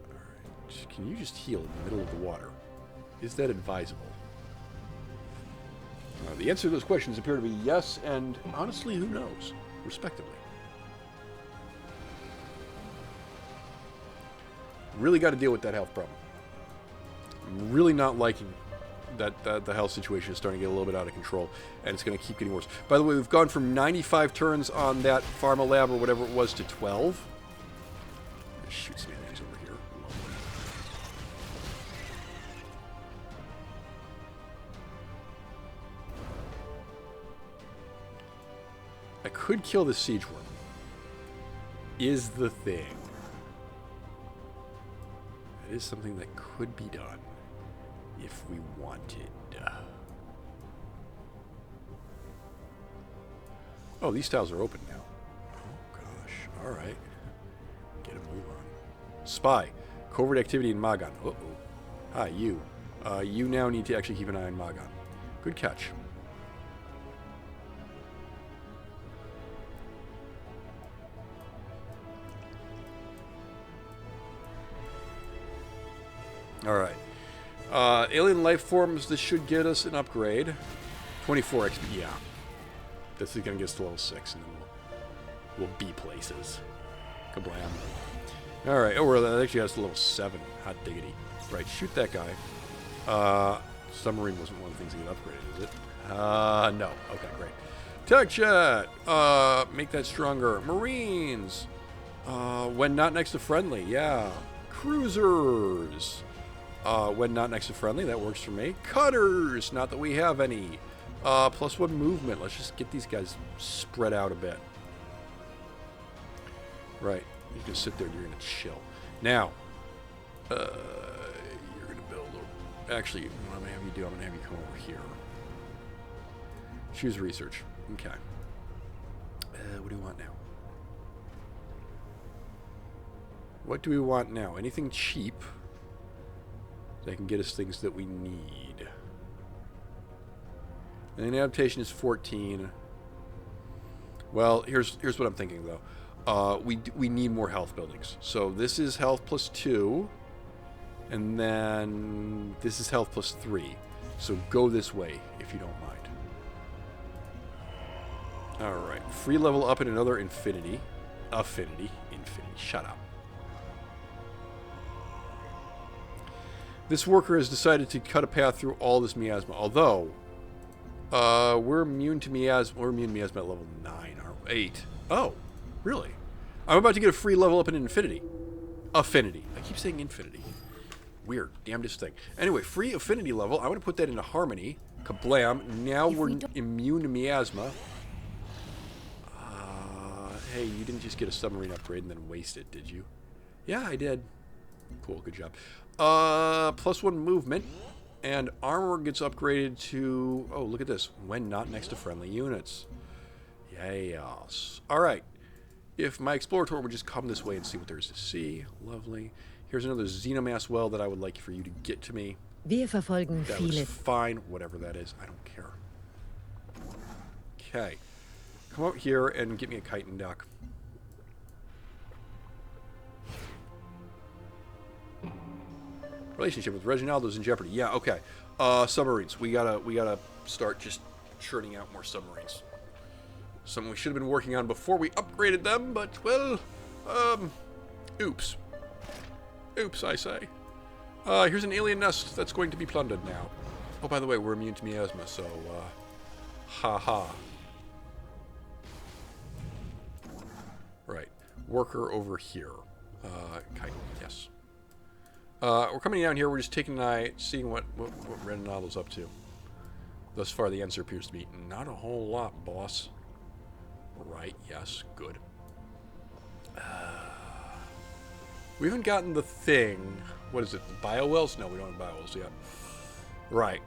All right, can you just heal in the middle of the water? Is that advisable? The answer to those questions appear to be yes, and honestly, who knows, respectively. Really got to deal with that health problem. I'm really not liking that the health situation is starting to get a little bit out of control, and it's going to keep getting worse. By the way, we've gone from 95 turns on that Pharma Lab or whatever it was to 12. Shoot some enemies over here. Lovely. I could kill the siege worm. Is the thing. It is something that could be done if we wanted. Oh, these tiles are open now. Oh, gosh. All right. Get a move on. Spy. Covert activity in Magan. Uh-oh. Hi, you. You now need to actually keep an eye on Magan. Good catch. Alright. Alien life forms, this should get us an upgrade. 24 XP, yeah. This is going to get us to level 6, and then we'll be places. Kablam. Alright, oh, that actually has to level 7. Hot diggity. Right, shoot that guy. Submarine wasn't one of the things that get upgraded, is it? No. Okay, great. Tech chat! Make that stronger. Marines! When not next to friendly, yeah. Cruisers! When not next to friendly, that works for me. Cutters! Not that we have any. +1 movement. Let's just get these guys spread out a bit. Right. You can sit there and you're going to chill. Now, you're going to build a... Actually, what I'm going to have you do, I'm going to have you come over here. Choose research. Okay. What do we want now? What do we want now? Anything cheap that can get us things that we need. And the adaptation is 14. Well, here's what I'm thinking though. We need more health buildings. So this is health +2, and then this is health +3. So go this way if you don't mind. All right, free level up in another infinity. Affinity. Shut up. This worker has decided to cut a path through all this miasma. Although, we're immune to miasma. We're immune to miasma at level 9 or 8. Oh, really? I'm about to get a free level up in Infinity. Affinity. I keep saying Infinity. Weird. Damnedest thing. Anyway, free Affinity level. I want to put that into Harmony. Kablam. Now we're immune to miasma. Hey, you didn't just get a submarine upgrade and then waste it, did you? Yeah, I did. Cool, good job. +1 movement. And armor gets upgraded to... Oh, look at this. When not next to friendly units. Yes. Alright. If my Explorator would just come this way and see what there is to see. Lovely. Here's another Xenomass well that I would like for you to get to me. Wir verfolgen That viele. was fine. Whatever that is. I don't care. Okay. Come out here and get me a chitin duck. Relationship with Reginaldo's in jeopardy. Yeah, okay. Submarines. We gotta start just churning out more submarines. Something we should have been working on before we upgraded them, but well, oops. Oops, I say. Here's an alien nest that's going to be plundered now. Oh, by the way, we're immune to miasma, so haha. Right. Worker over here. Kite, yes. We're coming down here. We're just taking an eye, seeing what Reginaldo's up to. Thus far, the answer appears to be not a whole lot, boss. Right, yes, good. We haven't gotten the thing. What is it? The biowells? No, we don't have biowells yet. Right.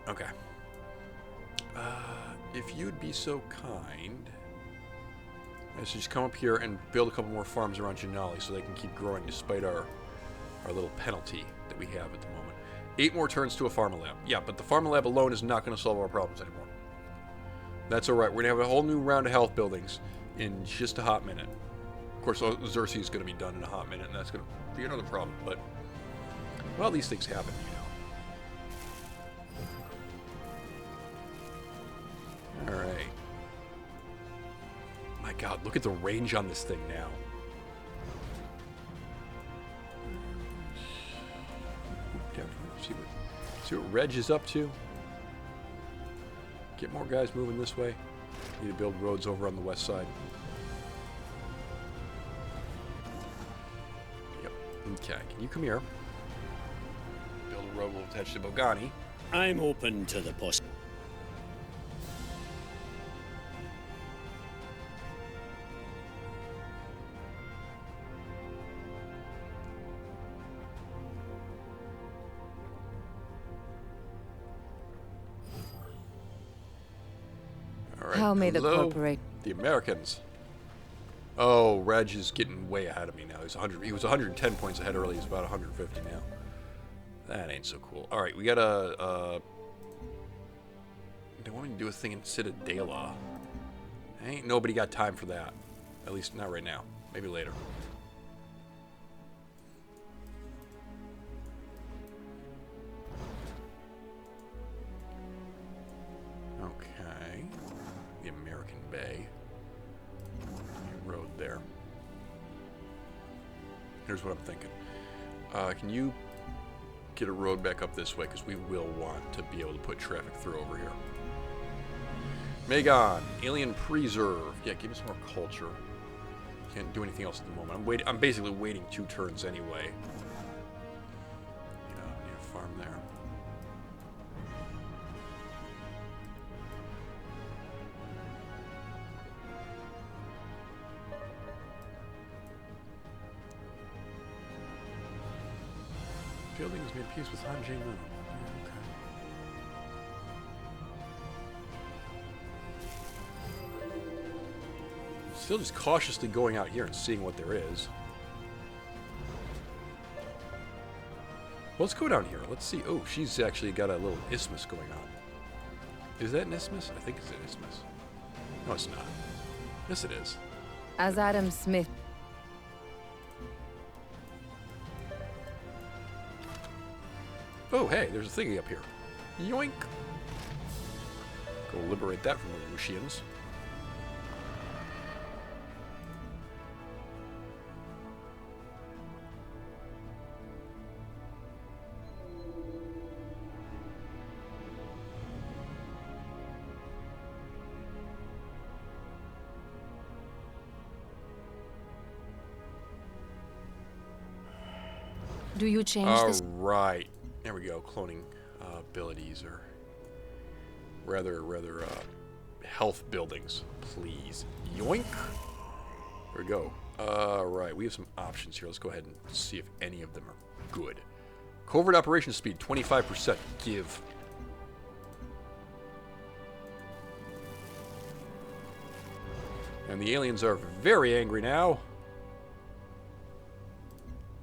Okay. If you'd be so kind as to just come up here and build a couple more farms around Janali so they can keep growing despite our little penalty that we have at the moment. 8 more turns to a Pharma Lab. Yeah, but the Pharma Lab alone is not going to solve our problems anymore. That's alright. We're going to have a whole new round of health buildings in just a hot minute. Of course, Xerxes is going to be done in a hot minute, and that's going to be another problem. But, well, these things happen, you know. Alright. My god, look at the range on this thing now. See what Reg is up to. Get more guys moving this way. Need to build roads over on the west side. Yep. Okay, can you come here? Build a road we'll attach to Bogani. I'm open to the possibility. How may the Hello, corporate... the Americans. Oh, Reg is getting way ahead of me now. He was 110 points ahead earlier. He's about 150 now. That ain't so cool. All right, we got a. They want me to do a thing in Citadela. Ain't nobody got time for that. At least not right now. Maybe later. Okay. The American Bay. Road there. Here's what I'm thinking. Can you get a road back up this way? Because we will want to be able to put traffic through over here. Megon, Alien Preserve. Yeah, give me some more culture. Can't do anything else at the moment. I'm basically waiting 2 turns anyway. You know, need a farm there. Fielding has made peace with Han Jing Moon. Okay. Still just cautiously going out here and seeing what there is. Well, let's go down here. Let's see. Oh, she's actually got a little isthmus going on. Is that an isthmus? I think it's an isthmus. No, it's not. Yes, it is. As Adam Smith... Oh, hey, there's a thingy up here. Yoink! Go liberate that from the Rushians. Do you change this? Alright. There we go. Cloning abilities or rather health buildings. Please. Yoink. There we go. Alright. We have some options here. Let's go ahead and see if any of them are good. Covert operation speed, 25%. Give. And the aliens are very angry now.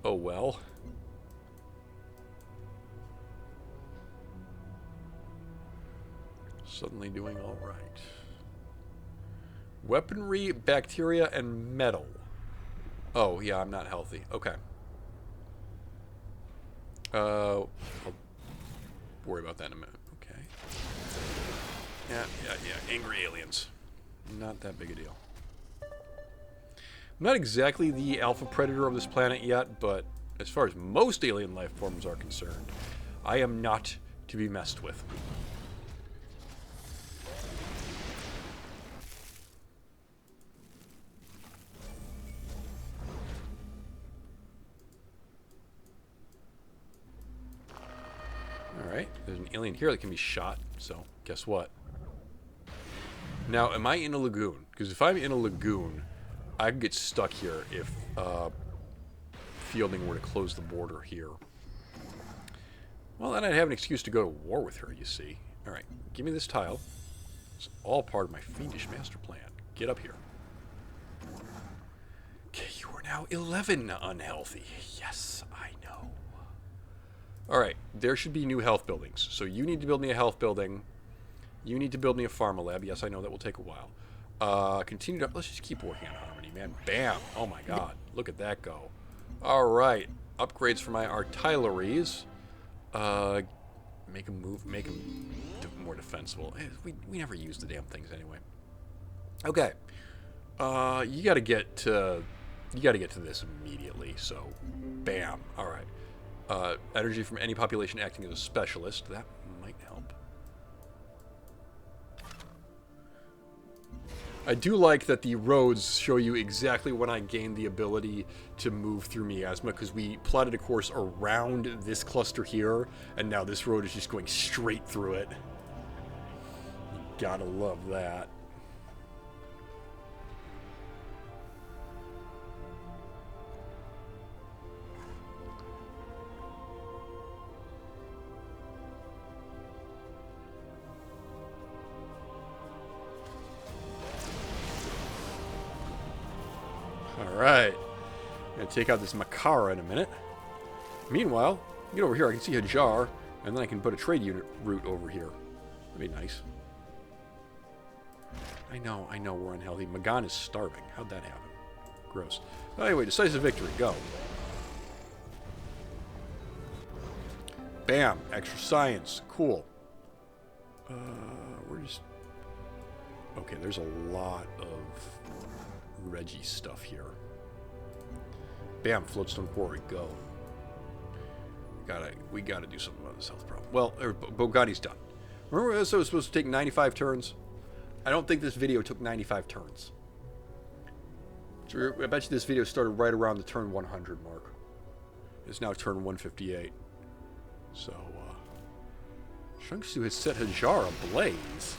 Oh well. Suddenly doing all right. Weaponry, bacteria, and metal. Oh, yeah, I'm not healthy. Okay. I'll worry about that in a minute. Okay. Yeah. Angry aliens. Not that big a deal. I'm not exactly the alpha predator of this planet yet, but as far as most alien life forms are concerned, I am not to be messed with. Alright, there's an alien here that can be shot, so guess what? Now, am I in a lagoon? Because if I'm in a lagoon, I could get stuck here if Fielding were to close the border here. Well, then I'd have an excuse to go to war with her, you see. Alright, give me this tile. It's all part of my fiendish master plan. Get up here. Okay, you are now 11 unhealthy. Yes, I know. Alright, there should be new health buildings. So you need to build me a health building. You need to build me a pharma lab. Yes, I know that will take a while. Continue to... Let's just keep working on Harmony, man. Bam! Oh my god. Look at that go. Alright. Upgrades for my artilleries. Make them move... Make them more defensible. We never use the damn things anyway. Okay. You gotta get to... You gotta get to this immediately, so... Bam. Alright. Energy from any population acting as a specialist. That might help. I do like that the roads show you exactly when I gained the ability to move through miasma, because we plotted a course around this cluster here, and now this road is just going straight through it. You gotta love that. Alright. Gonna take out this Makara in a minute. Meanwhile, get over here, I can see Hajar, and then I can put a trade unit route over here. That'd be nice. I know we're unhealthy. Magan is starving. How'd that happen? Gross. Anyway, decisive victory. Go. Bam. Extra science. Cool. We're just... Okay, there's a lot of Reggie stuff here. Bam, Floatstone Quarry, go. We gotta do something about this health problem. Well, Bogani's done. Remember this was supposed to take 95 turns? I don't think this video took 95 turns. So I bet you this video started right around the turn 100 mark. It's now turn 158. So, Shang-Tsu has set Hajar ablaze.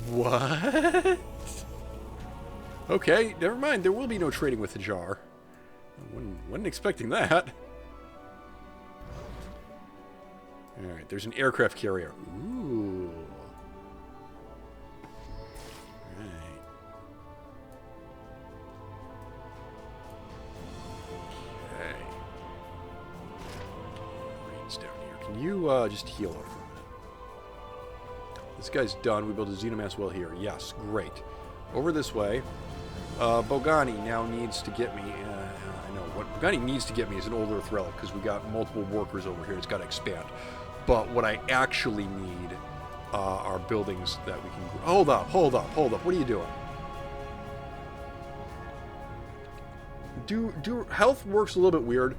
What? Okay, never mind. There will be no trading with Hajar. I wasn't expecting that. Alright, there's an aircraft carrier. Ooh. Right. Okay. Marines down here. Can you just heal up for a minute? This guy's done. We built a Xenomass well here. Yes, great. Over this way. Bogani now needs to get me... I know. What Bogani needs to get me is an Old Earth Relic, because we got multiple workers over here. It's got to expand. But what I actually need are buildings that we can... Hold up. What are you doing? Health works a little bit weird,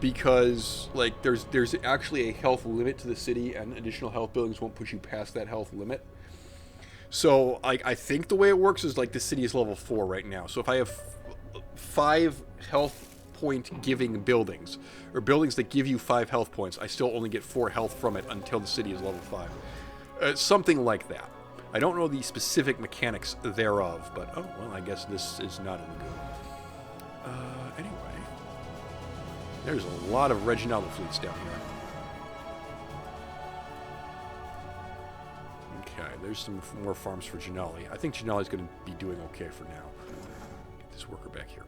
because like there's actually a health limit to the city, and additional health buildings won't push you past that health limit. So I think the way it works is like the city is level 4 right now. So if I have 5 health point giving buildings, or buildings that give you 5 health points, I still only get 4 health from it until the city is level 5. Something like that. I don't know the specific mechanics thereof, but oh well, I guess this is not a lagoon. Anyway, there's a lot of Reginaldo fleets down here. Okay, there's some more farms for Janali. I think Janali's going to be doing okay for now. Get this worker back here.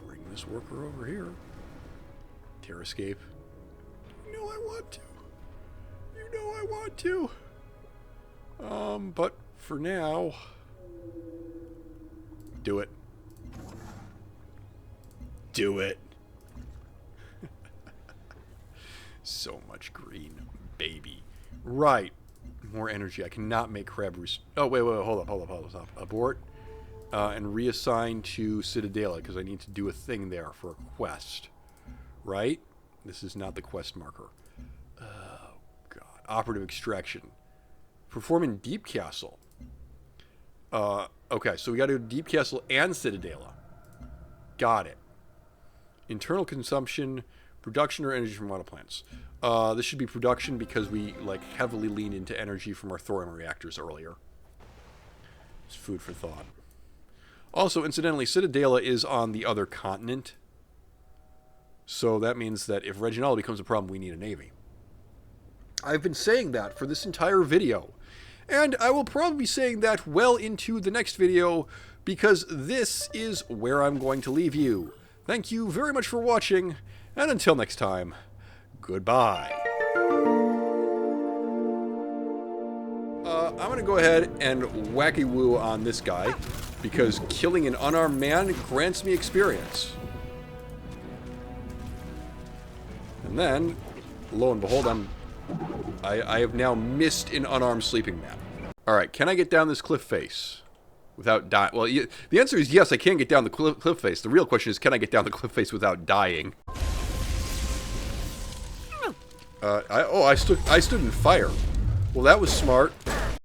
Bring this worker over here. Terrascape. You know I want to. You know I want to. But for now, do it. Do it. So much green, baby. Right. More energy. I cannot make crab roost. Oh, wait, hold up. Abort. And reassign to Cittadela, because I need to do a thing there for a quest. Right? This is not the quest marker. Oh, God. Operative extraction. Perform in Deep Castle. Okay, so we got to do Deep Castle and Cittadela. Got it. Internal consumption, production or energy from auto plants. This should be production because we heavily lean into energy from our thorium reactors earlier. It's food for thought. Also, incidentally, Cittadela is on the other continent. So that means that if Reginaldo becomes a problem, we need a navy. I've been saying that for this entire video. And I will probably be saying that well into the next video, because this is where I'm going to leave you. Thank you very much for watching, and until next time, goodbye. I'm going to go ahead and wacky woo on this guy, because killing an unarmed man grants me experience. And then, lo and behold, I have now missed an unarmed sleeping man. Alright, can I get down this cliff face without dying? Well, the answer is yes, I can get down the cliff face. The real question is, can I get down the cliff face without dying? I stood in fire. Well, that was smart.